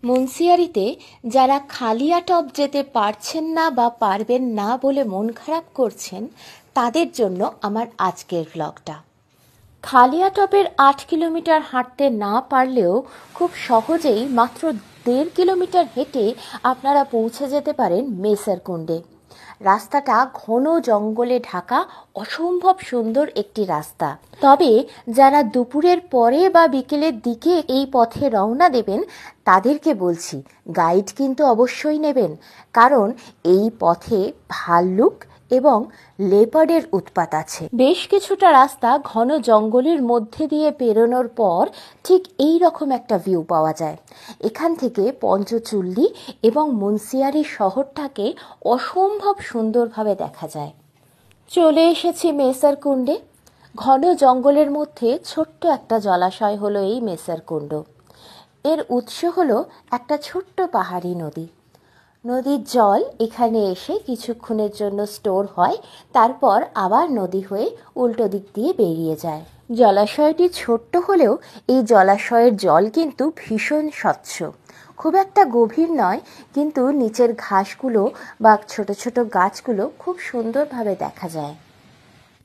মুন্সিয়ারিতে যারা খালিয়াটপ যেতে পারছেন না বা পারবেন না বলে মন খারাপ করছেন, তাদের জন্য আমার আজকের ভ্লগটা। খালিয়াটপের 8 কিলোমিটার হাঁটতে না পারলেও খুব সহজেই মাত্র 1.5 কিলোমিটার হেঁটে আপনারা পৌঁছে যেতে পারেন মেসারকুন্ডে। রাস্তাটা ঘন জঙ্গলে ঢাকা অসম্ভব সুন্দর একটি রাস্তা। তবে যারা দুপুরের পরে বা বিকেলের দিকে এই পথে রওনা দেবেন তাদেরকে বলছি, গাইড কিন্তু অবশ্যই নেবেন, কারণ এই পথে ভাল্লুক এবং লেপার্ডের উৎপাত আছে। বেশ কিছুটা রাস্তা ঘন জঙ্গলের মধ্যে দিয়ে পেরোনোর পর ঠিক এই রকম একটা ভিউ পাওয়া যায়। এখান থেকে পঞ্চচুল্লি এবং মুন্সিয়ারি শহরটাকে অসম্ভব সুন্দরভাবে দেখা যায়। চলে এসেছি মেসারকুন্ডে। ঘন জঙ্গলের মধ্যে ছোট্ট একটা জলাশয় হলো এই মেসারকুন্ড। এর উৎস হলো একটা ছোট্ট পাহাড়ি নদী। নদীর জল এখানে এসে কিছুক্ষণের জন্য স্টোর হয়, তারপর আবার নদী হয়ে উল্টো দিক দিয়ে বেরিয়ে যায়। জলাশয়টি ছোট্ট হলেও এই জলাশয়ের জল কিন্তু ভীষণ স্বচ্ছ। খুব একটা গভীর নয়, কিন্তু নিচের ঘাসগুলো বা ছোট ছোট গাছগুলো খুব সুন্দরভাবে দেখা যায়।